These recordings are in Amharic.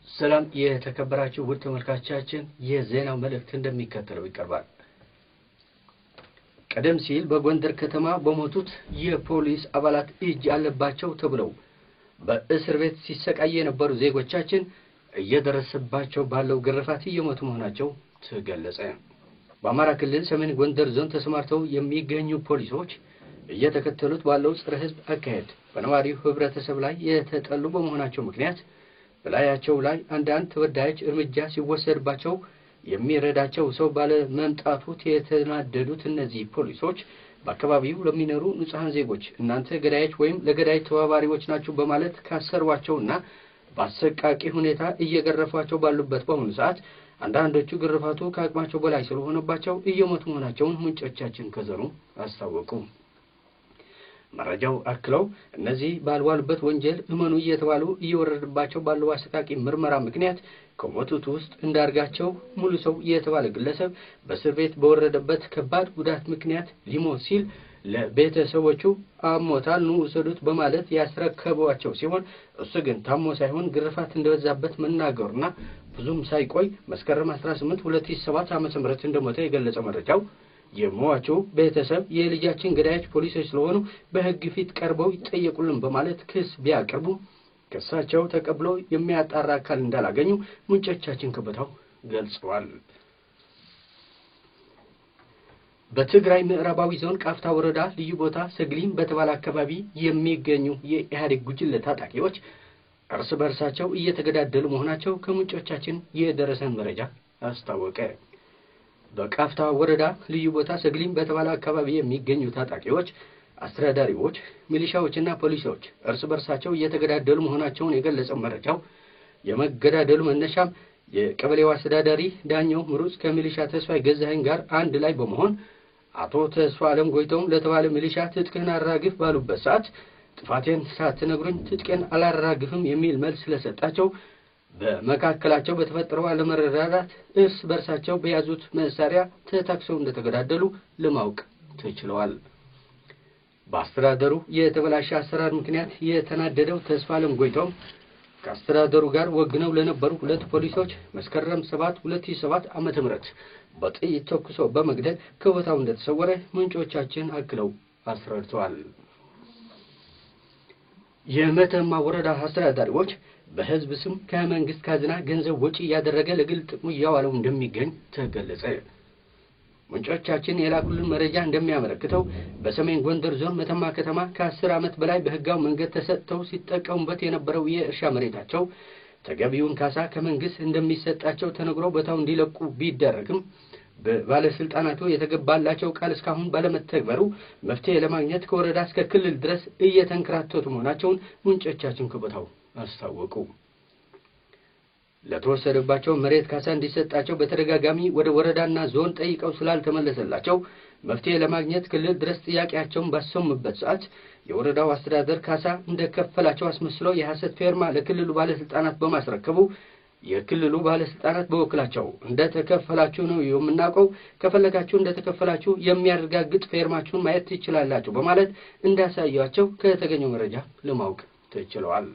ሰላም የተከበራችሁ ውድ ተመልካቾቻችን የዜናው መልእክት እንደሚከተለው ይቀርባል። ቀደም ሲል በጎንደር ከተማ በሞቱት የፖሊስ አባላት እጅ አለባቸው ተብለው በእስር ቤት ሲሰቃዩ የነበሩ ዜጎቻችን እየደረሰባቸው ባለው ግርፋት እየሞቱ መሆናቸው ተገለጸ። በአማራ ክልል ሰሜን ጎንደር ዞን ተሰማርተው የሚገኙ ፖሊሶች እየተከተሉት ባለው ጸረ ሕዝብ አካሄድ በነዋሪው ህብረተሰብ ላይ የተጠሉ በመሆናቸው ምክንያት በላያቸው ላይ አንዳንድ ተወዳጅ እርምጃ ሲወሰድባቸው የሚረዳቸው ሰው ባለ መምጣቱ የተናደዱት እነዚህ ፖሊሶች በአካባቢው ለሚኖሩ ንጹሃን ዜጎች እናንተ ገዳዮች ወይም ለገዳይ ተባባሪዎች ናችሁ በማለት ካሰሯቸውና በአሰቃቂ ሁኔታ እየገረፏቸው ባሉበት በአሁኑ ሰዓት አንዳንዶቹ ግርፋቱ ከአቅማቸው በላይ ስለሆነባቸው እየሞቱ መሆናቸውን ምንጮቻችን ከዘሩ አስታወቁ። መረጃው አክለው እነዚህ ባልዋሉበት ወንጀል እመኑ እየተባሉ እየወረደባቸው ባለው አሰቃቂ ምርመራ ምክንያት ከሞቱት ውስጥ እንዳርጋቸው ሙሉ ሰው የተባለ ግለሰብ በእስር ቤት በወረደበት ከባድ ጉዳት ምክንያት ሊሞት ሲል ለቤተሰቦቹ አሞታል ኑ ውሰዱት በማለት ያስረከቧቸው ሲሆን እሱ ግን ታሞ ሳይሆን ግርፋት እንደበዛበት መናገሩና ብዙም ሳይቆይ መስከረም 18 2007 ዓ.ም እንደሞተ የገለጸው መረጃው የሟቹ ቤተሰብ የልጃችን ገዳዮች ፖሊሶች ስለሆኑ በህግ ፊት ቀርበው ይጠየቁልን በማለት ክስ ቢያቀርቡ ክሳቸው ተቀብሎ የሚያጣራ አካል እንዳላገኙ ምንጮቻችን ከቦታው ገልጸዋል። በትግራይ ምዕራባዊ ዞን ቃፍታ ወረዳ ልዩ ቦታ ሰግሊም በተባለ አካባቢ የሚገኙ የኢህአዴግ ጉጅለ ታጣቂዎች እርስ በርሳቸው እየተገዳደሉ መሆናቸው ከምንጮቻችን የደረሰን መረጃ አስታወቀ። በቃፍታ ወረዳ ልዩ ቦታ ሰግሊም በተባለ አካባቢ የሚገኙ ታጣቂዎች አስተዳዳሪዎች ሚሊሻዎችና ፖሊሶች እርስ በርሳቸው እየተገዳደሉ መሆናቸውን የገለጸው መረጃው የመገዳደሉ መነሻም የቀበሌው አስተዳዳሪ ዳኛው ምሩጽ ከሚሊሻ ተስፋይ ገዛኸኝ ጋር አንድ ላይ በመሆን አቶ ተስፋ አለም ጎይቶም ለተባለ ሚሊሻ ትጥቅህን አራግፍ ባሉበት ሰዓት ጥፋቴን ሳትነግሩኝ ትጥቅን አላራግፍም የሚል መልስ ስለሰጣቸው በመካከላቸው በተፈጠረው አለመረዳዳት እርስ በርሳቸው በያዙት መሳሪያ ተታክሰው እንደተገዳደሉ ለማወቅ ተችሏል። በአስተዳደሩ የተበላሸ አሰራር ምክንያት የተናደደው ተስፋ አለም ጎይቶም ከአስተዳደሩ ጋር ወግነው ለነበሩ ሁለት ፖሊሶች መስከረም 7 2007 ዓ.ም በጥይት ተኩሶ በመግደል ከቦታው እንደተሰወረ ምንጮቻችን አክለው አስረድተዋል። የመተማ ወረዳ አስተዳዳሪዎች በህዝብ ስም ከመንግስት ካዝና ገንዘብ ወጪ ያደረገ ለግል ጥቅሙ ያዋለው እንደሚገኝ ተገለጸ። ምንጮቻችን የላኩልን መረጃ እንደሚያመለክተው በሰሜን ጎንደር ዞን መተማ ከተማ ከ10 ዓመት በላይ በህጋው መንገድ ተሰጥተው ሲጠቀሙበት የነበረው የእርሻ መሬታቸው ተገቢውን ካሳ ከመንግስት እንደሚሰጣቸው ተነግሮ ቦታው እንዲለቁ ቢደረግም በባለስልጣናቱ የተገባላቸው ቃል እስካሁን ባለመተግበሩ መፍትሄ ለማግኘት ከወረዳ እስከ ክልል ድረስ እየተንከራተቱ መሆናቸውን ምንጮቻችን ከቦታው አስታወቁ። ለተወሰደባቸው መሬት ካሳ እንዲሰጣቸው በተደጋጋሚ ወደ ወረዳና ዞን ጠይቀው ስላልተመለሰላቸው መፍትሄ ለማግኘት ክልል ድረስ ጥያቄያቸውን ባሰሙበት ሰዓት የወረዳው አስተዳደር ካሳ እንደከፈላቸው አስመስለው የሐሰት ፌርማ ለክልሉ ባለስልጣናት በማስረከቡ የክልሉ ባለስልጣናት በወክላቸው እንደተከፈላችሁ ነው የምናውቀው ከፈለጋችሁ እንደተከፈላችሁ የሚያረጋግጥ ፌርማችሁን ማየት ትችላላችሁ በማለት እንዳሳያቸው ከተገኘው መረጃ ለማወቅ ተችሏል።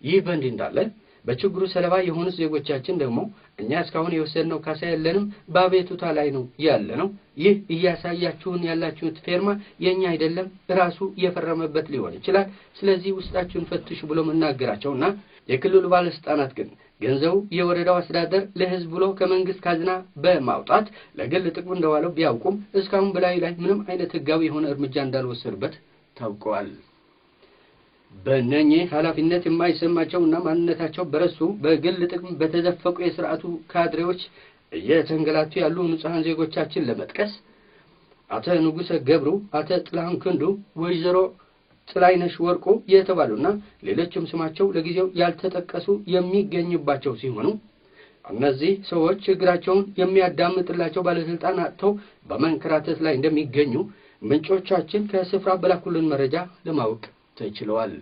ይህ በእንዲህ እንዳለ በችግሩ ሰለባ የሆኑ ዜጎቻችን ደግሞ እኛ እስካሁን የወሰድነው ካሳ የለንም በአቤቱታ ላይ ነው ያለነው ይህ እያሳያችሁን ያላችሁት ፌርማ የኛ አይደለም ራሱ የፈረመበት ሊሆን ይችላል ስለዚህ ውስጣችሁን ፈትሹ ብሎ መናገራቸውና የክልሉ ባለስልጣናት ግን ገንዘቡ የወረዳው አስተዳደር ለህዝብ ብሎ ከመንግስት ካዝና በማውጣት ለግል ጥቅም እንደዋለው ቢያውቁም እስካሁን በላይ ምንም አይነት ህጋዊ የሆነ እርምጃ እንዳልወሰዱበት ታውቋል። በእነኚህ ኃላፊነት የማይሰማቸውና ማንነታቸው በረሱ በግል ጥቅም በተዘፈቁ የሥርዓቱ ካድሬዎች እየተንገላቱ ያሉ ንጹሐን ዜጎቻችን ለመጥቀስ አቶ ንጉሰ ገብሩ፣ አቶ ጥላሁን ክንዱ፣ ወይዘሮ ጥላይነሽ ወርቁ የተባሉና ሌሎችም ስማቸው ለጊዜው ያልተጠቀሱ የሚገኙባቸው ሲሆኑ እነዚህ ሰዎች ችግራቸውን የሚያዳምጥላቸው ባለስልጣን አጥተው በመንከራተት ላይ እንደሚገኙ ምንጮቻችን ከስፍራ በላኩልን መረጃ ለማወቅ ተችሏል።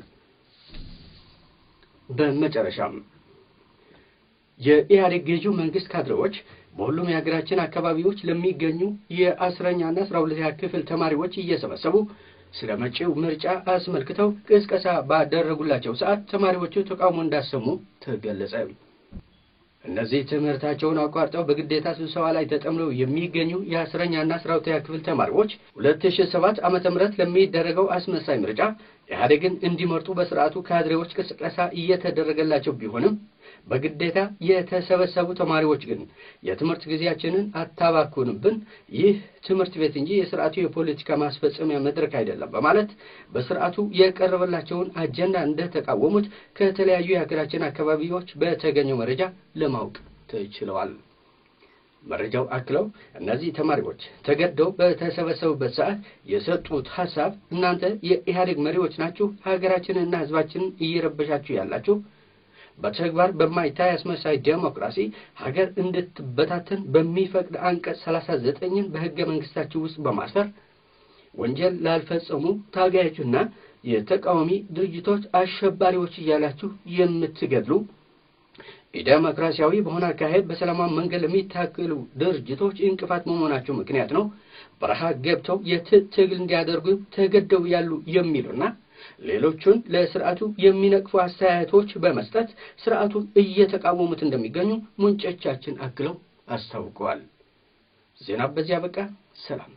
በመጨረሻም የኢህአዴግ ገዢው መንግስት ካድሬዎች በሁሉም የሀገራችን አካባቢዎች ለሚገኙ የ10ኛና 12ኛ ክፍል ተማሪዎች እየሰበሰቡ ስለመጪው ምርጫ አስመልክተው ቅስቀሳ ባደረጉላቸው ሰዓት ተማሪዎቹ ተቃውሞ እንዳሰሙ ተገለጸ። እነዚህ ትምህርታቸውን አቋርጠው በግዴታ ስብሰባ ላይ ተጠምደው የሚገኙ የ10ኛና 12ኛ ክፍል ተማሪዎች 2007 ዓመተ ምህረት ለሚደረገው አስመሳይ ምርጫ ኢህአዴግን እንዲመርጡ በስርዓቱ ካድሬዎች ቅስቀሳ እየተደረገላቸው ቢሆንም በግዴታ የተሰበሰቡ ተማሪዎች ግን የትምህርት ጊዜያችንን አታባክኑብን፣ ይህ ትምህርት ቤት እንጂ የስርዓቱ የፖለቲካ ማስፈጸሚያ መድረክ አይደለም በማለት በስርዓቱ የቀረበላቸውን አጀንዳ እንደተቃወሙት ከተለያዩ የሀገራችን አካባቢዎች በተገኘው መረጃ ለማወቅ ተችሏል። መረጃው አክለው እነዚህ ተማሪዎች ተገደው በተሰበሰቡበት ሰዓት የሰጡት ሐሳብ እናንተ የኢህአዴግ መሪዎች ናችሁ፣ ሀገራችንና ህዝባችንን እየረበሻችሁ ያላችሁ በተግባር በማይታይ አስመሳይ ዴሞክራሲ ሀገር እንድትበታተን በሚፈቅድ አንቀጽ 39ን በህገ መንግስታችሁ ውስጥ በማስፈር ወንጀል ላልፈጸሙ ታጋዮችና የተቃዋሚ ድርጅቶች አሸባሪዎች እያላችሁ የምትገድሉ ዴሞክራሲያዊ በሆነ አካሄድ በሰላማዊ መንገድ ለሚታገሉ ድርጅቶች እንቅፋት መሆናቸው ምክንያት ነው በረሃ ገብተው የትግል እንዲያደርጉ ተገደው ያሉ የሚሉና ሌሎቹን ለስርዓቱ የሚነቅፉ አስተያየቶች በመስጠት ስርዓቱን እየተቃወሙት እንደሚገኙ ምንጮቻችን አክለው አስታውቀዋል። ዜና በዚያ በቃ። ሰላም።